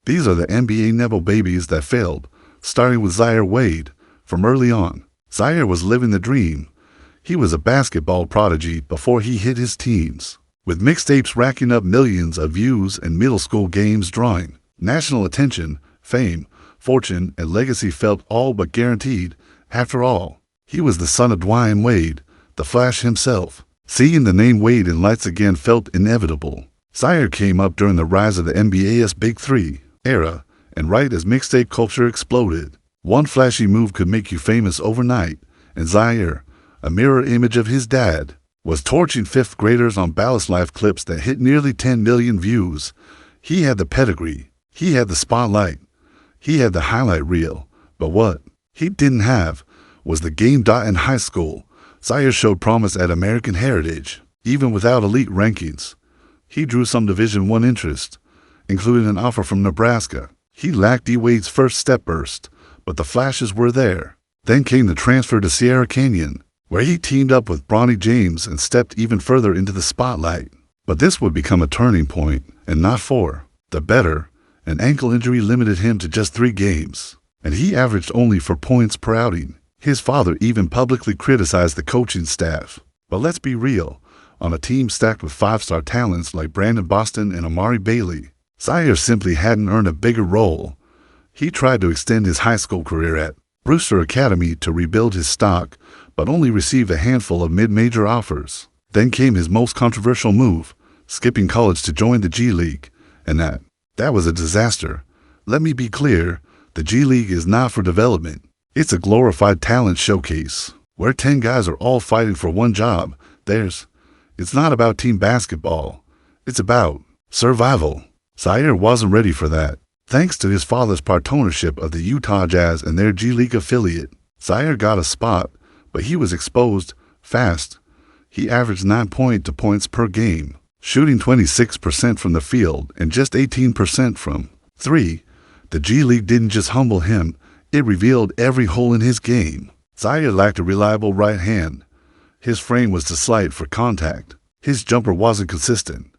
These are the NBA Nepo babies that failed, starting with Zaire Wade. From early on, Zaire was living the dream. He was a basketball prodigy before he hit his teens, with mixtapes racking up millions of views and middle school games drawing national attention. Fame, fortune, and legacy felt all but guaranteed. After all, he was the son of Dwayne Wade, the Flash himself. Seeing the name Wade in lights again felt inevitable. Zaire came up during the rise of the NBA's Big Three era, and right as mixtape culture exploded, one flashy move could make you famous overnight, and Zaire, a mirror image of his dad, was torching fifth graders on Ballast Life clips that hit nearly 10 million views. He had the pedigree, he had the spotlight, he had the highlight reel, but what he didn't have was the game. In high school, Zaire showed promise at American Heritage, even without elite rankings. He drew some Division I interest, including an offer from Nebraska. He lacked D-Wade's first step burst, but the flashes were there. Then came the transfer to Sierra Canyon, where he teamed up with Bronny James and stepped even further into the spotlight. But this would become a turning point, and not for the better. An ankle injury limited him to just 3 games, and he averaged only 4 points per outing. His father even publicly criticized the coaching staff. But let's be real, on a team stacked with 5-star talents like Brandon Boston and Amari Bailey, Zaire simply hadn't earned a bigger role. He tried to extend his high school career at Brewster Academy to rebuild his stock, but only received a handful of mid-major offers. Then came his most controversial move, skipping college to join the G League, and that was a disaster. Let me be clear, the G League is not for development. It's a glorified talent showcase, where 10 guys are all fighting for one job. It's not about team basketball. It's about survival. Zaire wasn't ready for that. Thanks to his father's part ownership of the Utah Jazz and their G League affiliate, Zaire got a spot, but he was exposed fast. He averaged 9 points per game, shooting 26% from the field and just 18% from 3. The G League didn't just humble him, it revealed every hole in his game. Zaire lacked a reliable right hand. His frame was too slight for contact. His jumper wasn't consistent.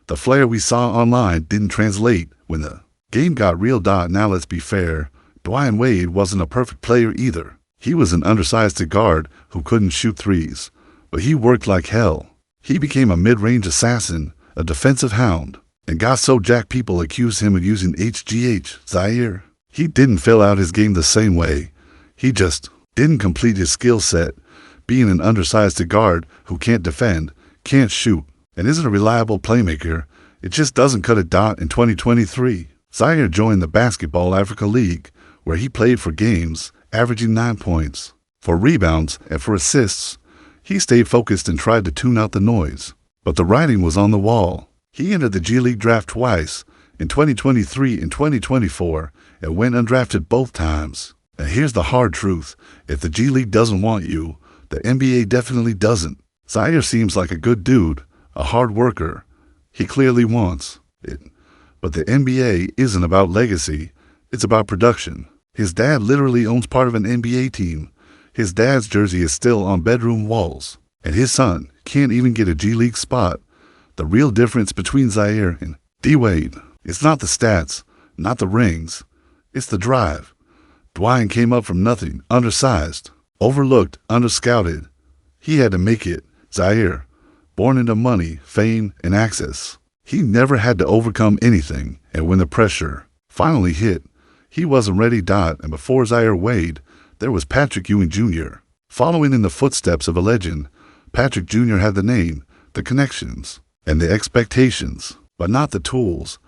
The flair we saw online didn't translate when the game got real. Now let's be fair, Dwayne Wade wasn't a perfect player either. He was an undersized guard who couldn't shoot threes, but he worked like hell. He became a mid-range assassin, a defensive hound, and got so jacked people accused him of using HGH. Zaire, he didn't fill out his game the same way. He just didn't complete his skill set, being an undersized guard who can't defend, can't shoot, and isn't a reliable playmaker. It just doesn't cut it. In 2023, Zaire joined the Basketball Africa League, where he played for games, averaging 9 points. For rebounds and for assists, he stayed focused and tried to tune out the noise. But the writing was on the wall. He entered the G League draft twice, in 2023 and 2024, and went undrafted both times. And here's the hard truth. If the G League doesn't want you, the NBA definitely doesn't. Zaire seems like a good dude, a hard worker. He clearly wants it. But the NBA isn't about legacy, it's about production. His dad literally owns part of an NBA team. His dad's jersey is still on bedroom walls, and his son can't even get a G League spot. The real difference between Zaire and D-Wade, it's not the stats, not the rings, it's the drive. Dwayne came up from nothing, undersized, overlooked, underscouted. He had to make it. Zaire, born into money, fame, and access. He never had to overcome anything, and when the pressure finally hit, he wasn't ready. And before Zaire Wade, there was Patrick Ewing Jr. Following in the footsteps of a legend, Patrick Jr. had the name, the connections, and the expectations, but not the tools.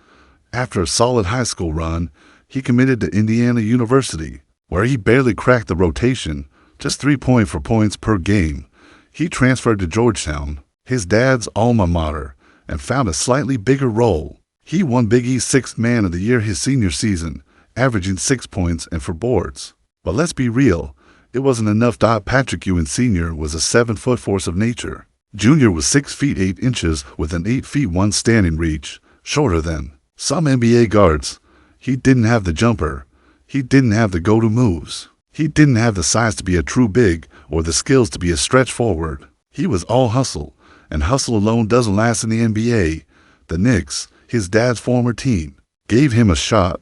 After a solid high school run, he committed to Indiana University, where he barely cracked the rotation, just 3.4 points per game. He transferred to Georgetown, his dad's alma mater, and found a slightly bigger role. He won Big East Sixth Man of the Year his senior season, averaging 6 points and 4 boards. But let's be real, it wasn't enough. Patrick Ewing Sr. was a 7-foot force of nature. Jr. was 6 feet 8 inches with an 8 feet 1 standing reach, shorter than some NBA guards. He didn't have the jumper. He didn't have the go-to moves. He didn't have the size to be a true big or the skills to be a stretch forward. He was all hustle, and hustle alone doesn't last in the NBA. The Knicks, his dad's former team, gave him a shot,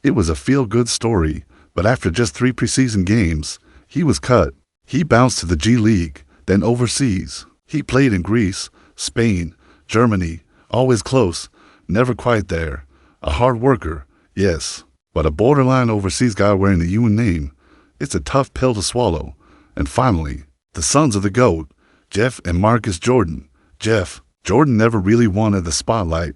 It was a feel-good story, but after just 3 preseason games, he was cut. He bounced to the G League, then overseas. He played in Greece, Spain, Germany, always close, never quite there. A hard worker, yes, but a borderline overseas guy wearing the UN name. It's a tough pill to swallow. And finally, the sons of the GOAT, Jeff and Marcus Jordan. Jordan never really wanted the spotlight,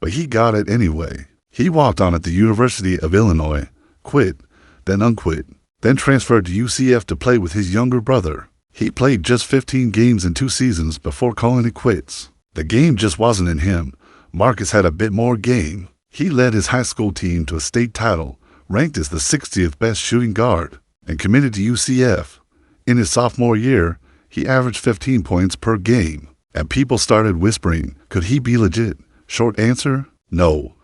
but he got it anyway. He walked on at the University of Illinois, quit, then unquit, then transferred to UCF to play with his younger brother. He played just 15 games in 2 seasons before calling it quits. The game just wasn't in him. Marcus had a bit more game. He led his high school team to a state title, ranked as the 60th best shooting guard, and committed to UCF. In his sophomore year, he averaged 15 points per game, and people started whispering, could he be legit? Short answer, no.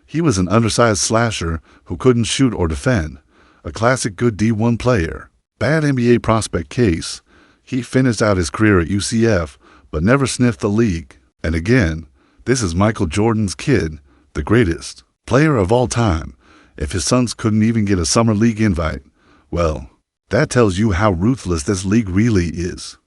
He was an undersized slasher who couldn't shoot or defend, a classic good D1 player. Bad NBA prospect case. He finished out his career at UCF, but never sniffed the league. And again, this is Michael Jordan's kid, the greatest player of all time. If his sons couldn't even get a summer league invite, well, that tells you how ruthless this league really is.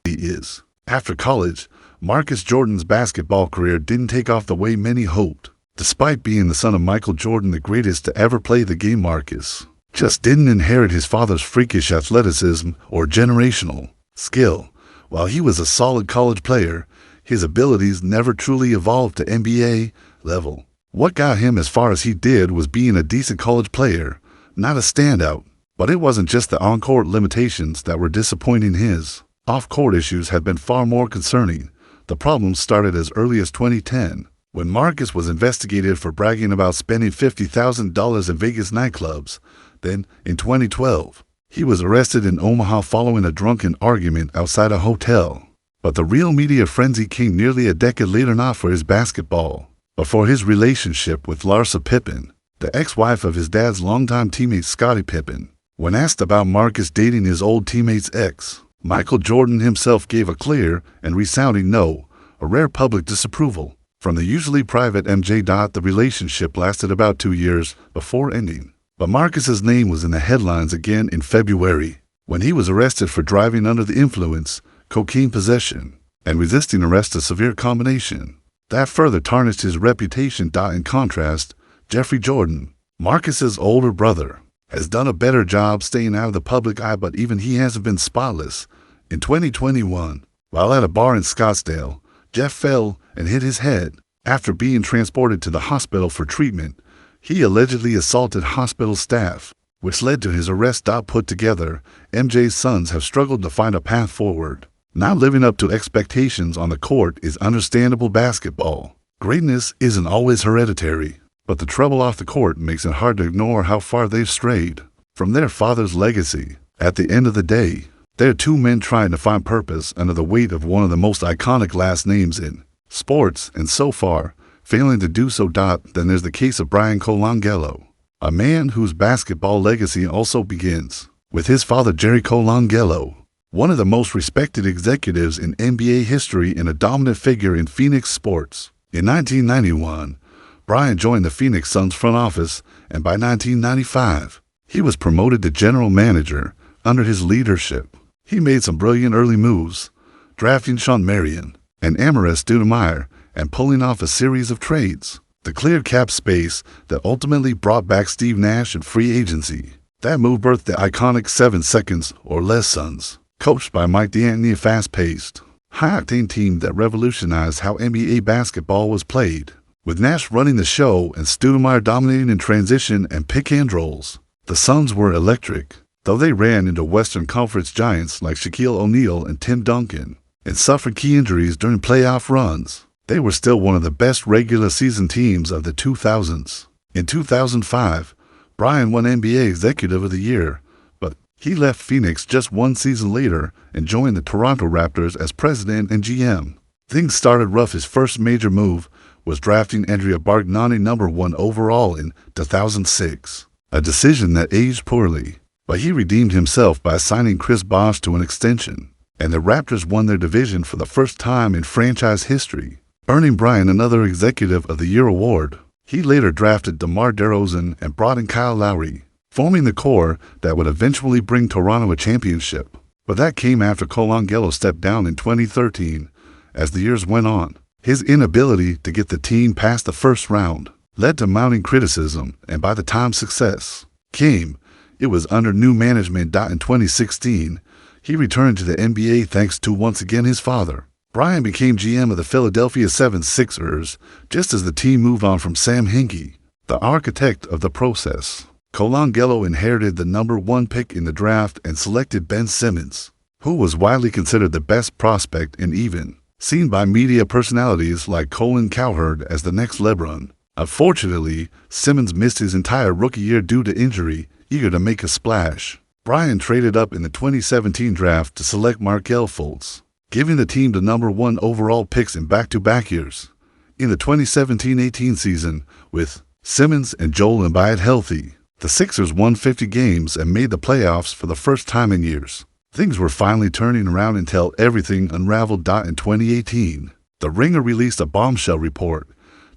After college, Marcus Jordan's basketball career didn't take off the way many hoped. Despite being the son of Michael Jordan, the greatest to ever play the game, Marcus just didn't inherit his father's freakish athleticism or generational skill. While he was a solid college player, his abilities never truly evolved to NBA level. What got him as far as he did was being a decent college player, not a standout. But it wasn't just the on-court limitations that were disappointing. His off-court issues had been far more concerning. The problems started as early as 2010, when Marcus was investigated for bragging about spending $50,000 in Vegas nightclubs. Then, in 2012, he was arrested in Omaha following a drunken argument outside a hotel. But the real media frenzy came nearly a decade later, not for his basketball, but for his relationship with Larsa Pippen, the ex-wife of his dad's longtime teammate Scottie Pippen. When asked about Marcus dating his old teammate's ex, Michael Jordan himself gave a clear and resounding no, a rare public disapproval. From the usually private MJ. The relationship lasted about 2 years before ending. But Marcus's name was in the headlines again in February, when he was arrested for driving under the influence, cocaine possession, and resisting arrest, a severe combination. That further tarnished his reputation. In contrast, Jeffrey Jordan, Marcus's older brother, has done a better job staying out of the public eye, but even he hasn't been spotless. In 2021, while at a bar in Scottsdale, Jeff fell and hit his head. After being transported to the hospital for treatment, he allegedly assaulted hospital staff, which led to his arrest. Put together, MJ's sons have struggled to find a path forward. Not living up to expectations on the court is understandable. Basketball greatness isn't always hereditary, but the trouble off the court makes it hard to ignore how far they've strayed from their father's legacy. At the end of the day, they're 2 men trying to find purpose under the weight of one of the most iconic last names in sports, and so far, failing to do so. Then there's the case of Brian Colangelo, a man whose basketball legacy also begins with his father, Jerry Colangelo, one of the most respected executives in NBA history and a dominant figure in Phoenix sports. In 1991, Brian joined the Phoenix Suns front office, and by 1995, he was promoted to general manager. Under his leadership, he made some brilliant early moves, drafting Shawn Marion and Amar'e Stoudemire and pulling off a series of trades. The cleared cap space that ultimately brought back Steve Nash in free agency. That move birthed the iconic 7 seconds or less Suns, coached by Mike D'Antoni, a fast-paced, high-octane team that revolutionized how NBA basketball was played. With Nash running the show and Stoudemire dominating in transition and pick-and-rolls, the Suns were electric, though they ran into Western Conference giants like Shaquille O'Neal and Tim Duncan, and suffered key injuries during playoff runs. They were still one of the best regular season teams of the 2000s. In 2005, Brian won NBA Executive of the Year, but he left Phoenix just 1 season later and joined the Toronto Raptors as president and GM. Things started rough. His first major move was drafting Andrea Bargnani #1 overall in 2006, a decision that aged poorly. But he redeemed himself by signing Chris Bosh to an extension, and the Raptors won their division for the first time in franchise history, earning Brian another Executive of the Year award. He later drafted DeMar DeRozan and brought in Kyle Lowry, forming the core that would eventually bring Toronto a championship. But that came after Colangelo stepped down in 2013. As the years went on, his inability to get the team past the first round led to mounting criticism, and by the time success came, it was under new management. In 2016, he returned to the NBA thanks to once again his father. Bryant became GM of the Philadelphia 76ers just as the team moved on from Sam Hinkie, the architect of the process. Colangelo inherited the #1 pick in the draft and selected Ben Simmons, who was widely considered the best prospect and even seen by media personalities like Colin Cowherd as the next LeBron. Unfortunately, Simmons missed his entire rookie year due to injury. Eager to make a splash, Bryant traded up in the 2017 draft to select Markelle Fultz, giving the team the #1 overall picks in back-to-back years. In the 2017-18 season, with Simmons and Joel Embiid healthy, the Sixers won 50 games and made the playoffs for the first time in years. Things were finally turning around until everything unraveled. In 2018, The Ringer released a bombshell report.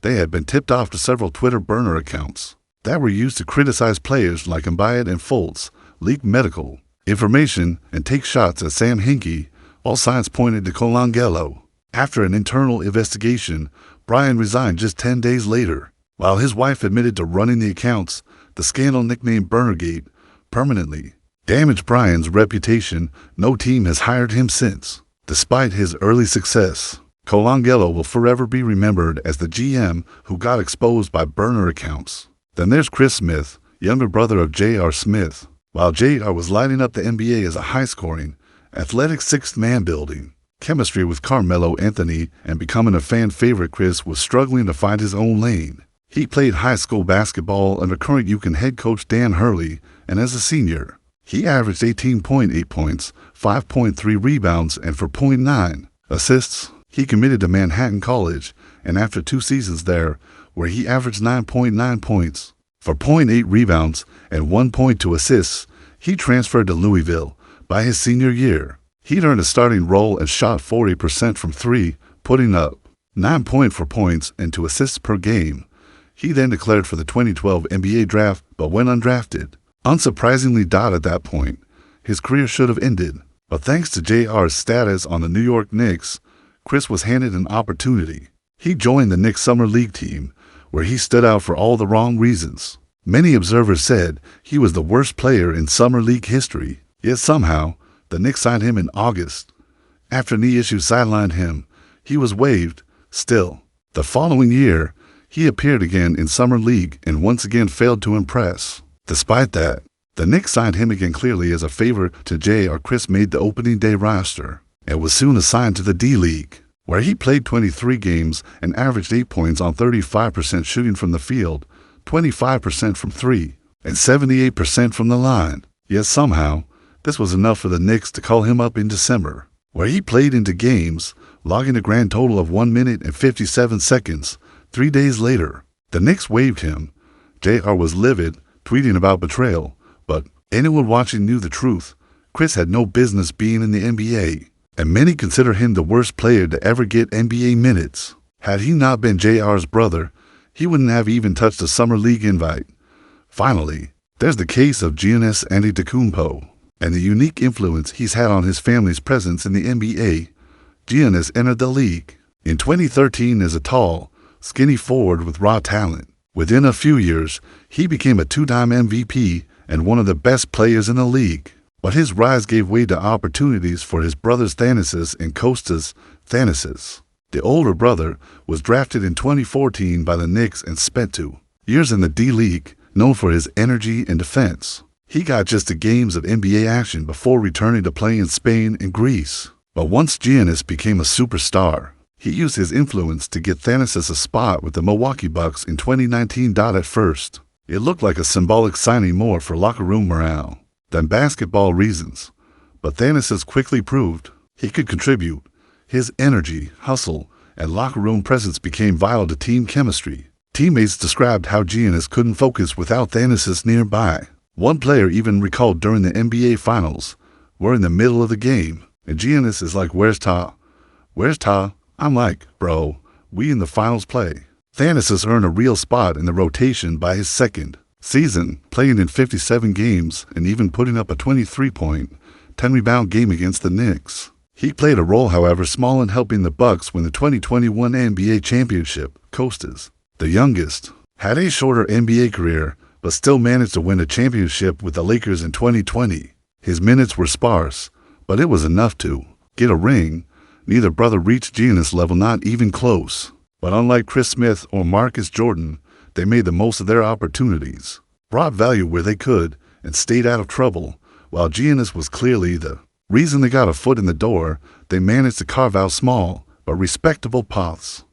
They had been tipped off to several Twitter burner accounts that were used to criticize players like Embiid and Fultz, leak medical information, and take shots at Sam Hinkie. All signs pointed to Colangelo. After an internal investigation, Bryant resigned just 10 days later. While his wife admitted to running the accounts, the scandal nicknamed Burnergate permanently damaged Bryant's reputation. No team has hired him since. Despite his early success, Colangelo will forever be remembered as the GM who got exposed by burner accounts. Then there's Chris Smith, younger brother of J.R. Smith. While J.R. was lighting up the NBA as a high-scoring, athletic sixth-man building chemistry with Carmelo Anthony and becoming a fan favorite, Chris was struggling to find his own lane. He played high school basketball under current UConn head coach Dan Hurley, and as a senior, he averaged 18.8 points, 5.3 rebounds, and 4.9 assists. He committed to Manhattan College, and after 2 seasons there, where he averaged 9.9 points, 4.8 rebounds, and 1.2 assists, he transferred to Louisville. By his senior year, he'd earned a starting role and shot 40% from 3, putting up 9.4 points and 2 assists per game. He then declared for the 2012 NBA draft but went undrafted. Unsurprisingly, at that point, his career should have ended. But thanks to JR's status on the New York Knicks, Chris was handed an opportunity. He joined the Knicks Summer League team, where he stood out for all the wrong reasons. Many observers said he was the worst player in Summer League history, yet somehow, the Knicks signed him in August. After knee issues sidelined him, he was waived. Still, the following year, he appeared again in Summer League and once again failed to impress. Despite that, the Knicks signed him again clearly as a favor to J.R. Chris made the opening day roster and was soon assigned to the D-League, where he played 23 games and averaged 8 points on 35% shooting from the field, 25% from 3, and 78% from the line. Yet somehow, this was enough for the Knicks to call him up in December, where he played into games, logging a grand total of 1 minute and 57 seconds. 3 days later, the Knicks waived him. J.R. was livid, tweeting about betrayal, but anyone watching knew the truth. Chris had no business being in the NBA, and many consider him the worst player to ever get NBA minutes. Had he not been JR's brother, he wouldn't have even touched a Summer League invite. Finally, there's the case of Giannis Antetokounmpo and the unique influence he's had on his family's presence in the NBA. Giannis entered the league in 2013 as a tall, skinny forward with raw talent. Within a few years, he became a 2-time MVP and one of the best players in the league. But his rise gave way to opportunities for his brothers Thanasis and Kostas Thanasis. The older brother was drafted in 2014 by the Knicks and spent 2 years in the D-League, known for his energy and defense. He got just the games of NBA action before returning to play in Spain and Greece. But once Giannis became a superstar, he used his influence to get Thanasis a spot with the Milwaukee Bucks in 2019. At first, it looked like a symbolic signing more for locker room morale than basketball reasons, but Thanasis quickly proved he could contribute. His energy, hustle, and locker room presence became vital to team chemistry. Teammates described how Giannis couldn't focus without Thanasis nearby. One player even recalled during the NBA Finals, we're in the middle of the game, and Giannis is like, "Where's Ta? Where's Ta?" I'm like, "Bro, we in the finals play." Thanasis earned a real spot in the rotation by his second season, playing in 57 games and even putting up a 23-point, 10-rebound game against the Knicks. He played a role, however, small in helping the Bucks win the 2021 NBA championship. Kostas, the youngest, had a shorter NBA career, but still managed to win a championship with the Lakers in 2020. His minutes were sparse, but it was enough to get a ring. Neither brother reached Giannis level, not even close. But unlike Chris Smith or Marcus Jordan, they made the most of their opportunities, brought value where they could, and stayed out of trouble. While Giannis was clearly the reason they got a foot in the door, they managed to carve out small but respectable paths.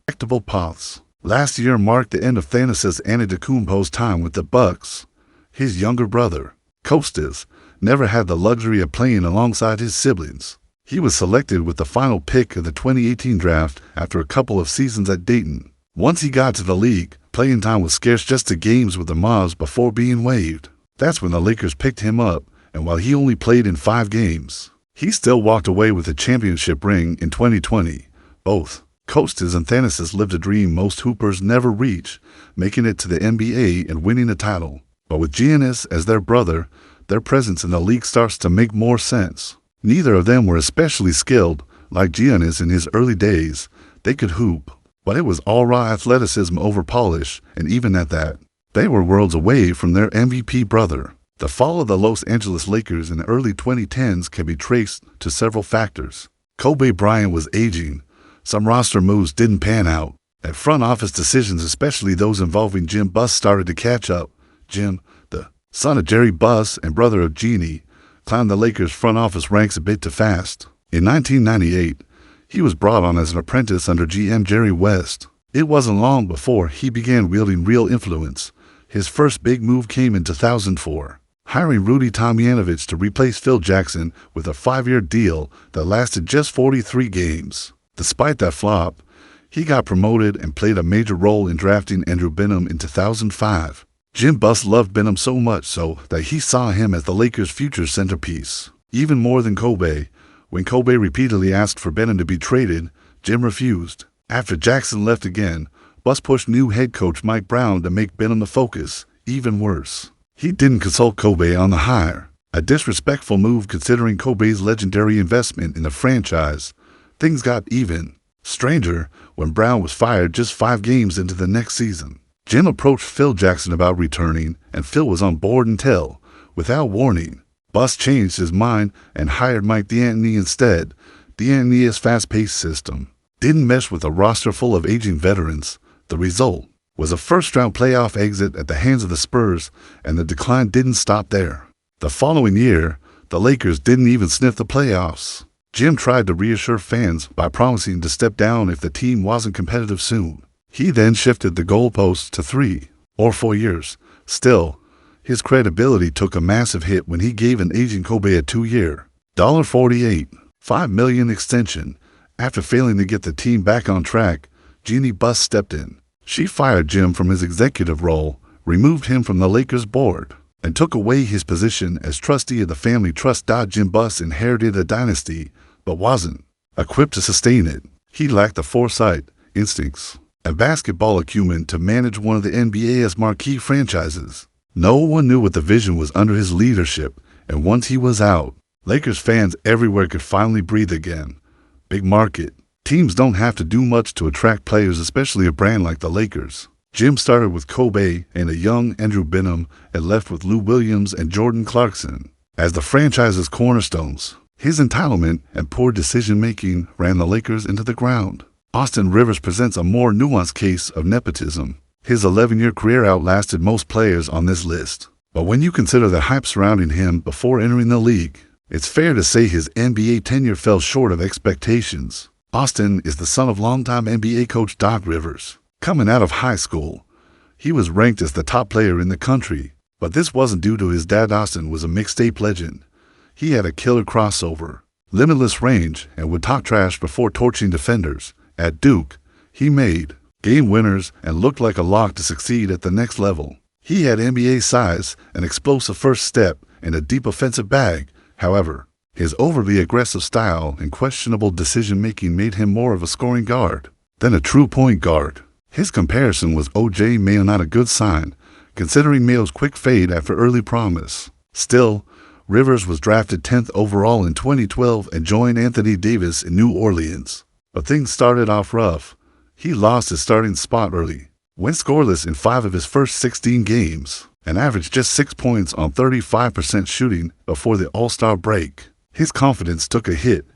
Last year marked the end of Thanasis Antetokounmpo's time with the Bucks. His younger brother, Kostas, never had the luxury of playing alongside his siblings. He was selected with the final pick of the 2018 draft after a couple of seasons at Dayton. Once he got to the league, playing time was scarce just to games with the Mavs before being waived. That's when the Lakers picked him up, and while he only played in 5 games, he still walked away with a championship ring in 2020. Both Kostas and Thanasis lived a dream most hoopers never reach, making it to the NBA and winning a title. But with Giannis as their brother, their presence in the league starts to make more sense. Neither of them were especially skilled. Like Giannis in his early days, they could hoop, but it was all raw athleticism over polish, and even at that, they were worlds away from their MVP brother. The fall of the Los Angeles Lakers in the early 2010s can be traced to several factors. Kobe Bryant was aging. Some roster moves didn't pan out. And front office decisions, especially those involving Jim Buss, started to catch up. Jim, the son of Jerry Buss and brother of Jeanie, climbed the Lakers' front office ranks a bit too fast. In 1998, he was brought on as an apprentice under GM Jerry West. It wasn't long before he began wielding real influence. His first big move came in 2004, hiring Rudy Tomjanovich to replace Phil Jackson with a 5-year deal that lasted just 43 games. Despite that flop, he got promoted and played a major role in drafting Andrew Bynum in 2005. Jim Buss loved Bynum so much so that he saw him as the Lakers' future centerpiece. Even more than Kobe, when Kobe repeatedly asked for Bynum to be traded, Jim refused. After Jackson left again, Buss pushed new head coach Mike Brown to make Bynum the focus. Even worse, he didn't consult Kobe on the hire, a disrespectful move considering Kobe's legendary investment in the franchise. Things got even stranger when Brown was fired just 5 games into the next season. Jim approached Phil Jackson about returning, and Phil was on board until, without warning, Buss changed his mind and hired Mike D'Antoni instead. D'Antoni's fast-paced system didn't mesh with a roster full of aging veterans. The result was a first-round playoff exit at the hands of the Spurs, and the decline didn't stop there. The following year, the Lakers didn't even sniff the playoffs. Jim tried to reassure fans by promising to step down if the team wasn't competitive soon. He then shifted the goalposts to 3 or 4 years. Still, his credibility took a massive hit when he gave an aging Kobe a 2-year, $48, $5 million extension. After failing to get the team back on track, Jeanie Buss stepped in. She fired Jim from his executive role, removed him from the Lakers board, and took away his position as trustee of the family trust. Jim Buss inherited a dynasty, but wasn't equipped to sustain it. He lacked the foresight, instincts, and basketball acumen to manage one of the NBA's marquee franchises. No one knew what the vision was under his leadership, and once he was out, Lakers fans everywhere could finally breathe again. Big market. Teams don't have to do much to attract players, especially a brand like the Lakers. Jim started with Kobe and a young Andrew Bynum and left with Lou Williams and Jordan Clarkson as the franchise's cornerstones. His entitlement and poor decision-making ran the Lakers into the ground. Austin Rivers presents a more nuanced case of nepotism. His 11-year career outlasted most players on this list. But when you consider the hype surrounding him before entering the league, it's fair to say his NBA tenure fell short of expectations. Austin is the son of longtime NBA coach Doc Rivers. Coming out of high school, he was ranked as the top player in the country. But this wasn't due to his dad. Austin was a mixtape legend. He had a killer crossover, limitless range, and would talk trash before torching defenders. At Duke, he made game winners and looked like a lock to succeed at the next level. He had NBA size, an explosive first step, and a deep offensive bag. However, his overly aggressive style and questionable decision-making made him more of a scoring guard than a true point guard. His comparison was O.J. Mayo not a good sign, considering Mayo's quick fade after early promise. Still, Rivers was drafted 10th overall in 2012 and joined Anthony Davis in New Orleans. But things started off rough. He lost his starting spot early, went scoreless in 5 of his first 16 games, and averaged just 6 points on 35% shooting before the All-Star break. His confidence took a hit,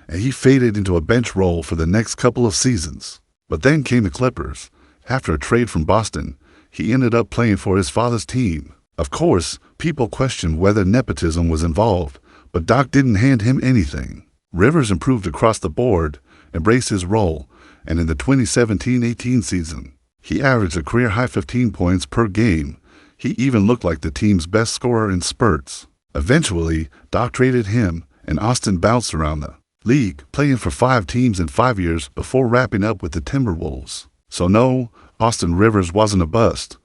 and he faded into a bench role for the next couple of seasons. But then came the Clippers. After a trade from Boston, he ended up playing for his father's team. Of course, people questioned whether nepotism was involved, but Doc didn't hand him anything. Rivers improved across the board, embraced his role, and in the 2017-18 season, he averaged a career-high 15 points per game. He even looked like the team's best scorer in spurts. Eventually, Doc traded him, and Austin bounced around the league, playing for 5 teams in 5 years before wrapping up with the Timberwolves. So no, Austin Rivers wasn't a bust,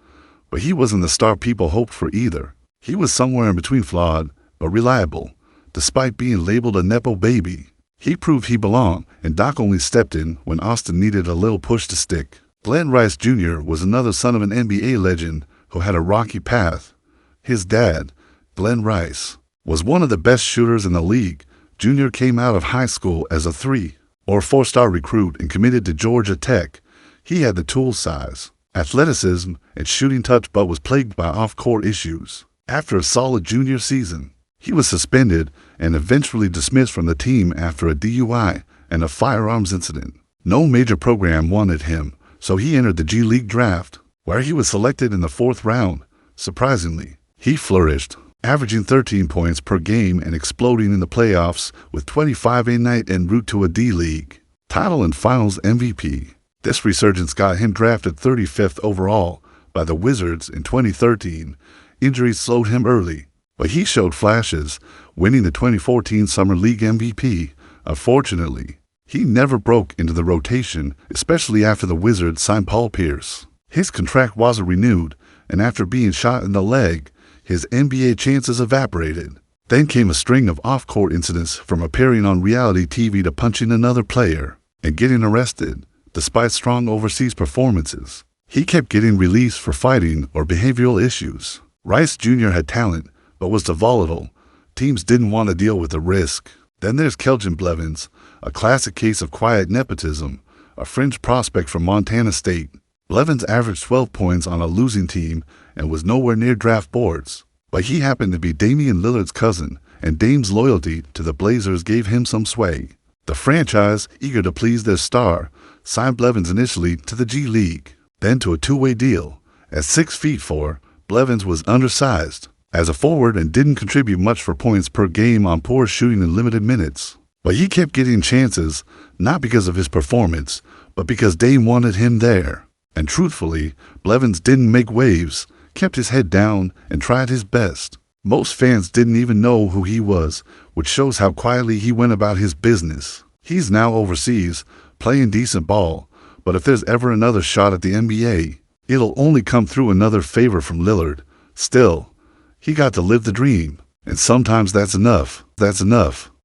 but he wasn't the star people hoped for either. He was somewhere in between flawed, but reliable, despite being labeled a Nepo baby. He proved he belonged, and Doc only stepped in when Austin needed a little push to stick. Glenn Rice Jr. was another son of an NBA legend who had a rocky path. His dad, Glenn Rice, was one of the best shooters in the league. Jr. came out of high school as a 3 or 4-star recruit and committed to Georgia Tech. He had the tool size, athleticism, and shooting touch, but was plagued by off-court issues. After a solid junior season, he was suspended and eventually dismissed from the team after a DUI and a firearms incident. No major program wanted him, so he entered the G League draft, where he was selected in the 4th round. Surprisingly, he flourished, averaging 13 points per game and exploding in the playoffs with 25 a night en route to a D-League title and Finals MVP. This resurgence got him drafted 35th overall by the Wizards in 2013. Injuries slowed him early, but he showed flashes, winning the 2014 Summer League MVP. Unfortunately, he never broke into the rotation, especially after the Wizards signed Paul Pierce. His contract wasn't renewed, and after being shot in the leg, his NBA chances evaporated. Then came a string of off-court incidents, from appearing on reality TV to punching another player and getting arrested. Despite strong overseas performances, he kept getting released for fighting or behavioral issues. Rice Jr. had talent, but was too volatile. Teams didn't want to deal with the risk. Then there's Keljin Blevins, a classic case of quiet nepotism, a fringe prospect from Montana State. Blevins averaged 12 points on a losing team and was nowhere near draft boards. But he happened to be Damian Lillard's cousin, and Dame's loyalty to the Blazers gave him some sway. The franchise, eager to please their star, signed Blevins initially to the G League, then to a 2-way deal. At 6'4", Blevins was undersized as a forward and didn't contribute much for points per game on poor shooting and limited minutes. But he kept getting chances, not because of his performance, but because Dame wanted him there. And truthfully, Blevins didn't make waves, kept his head down, and tried his best. Most fans didn't even know who he was, which shows how quietly he went about his business. He's now overseas, playing decent ball, but if there's ever another shot at the NBA, it'll only come through another favor from Lillard. Still, he got to live the dream, and sometimes that's enough.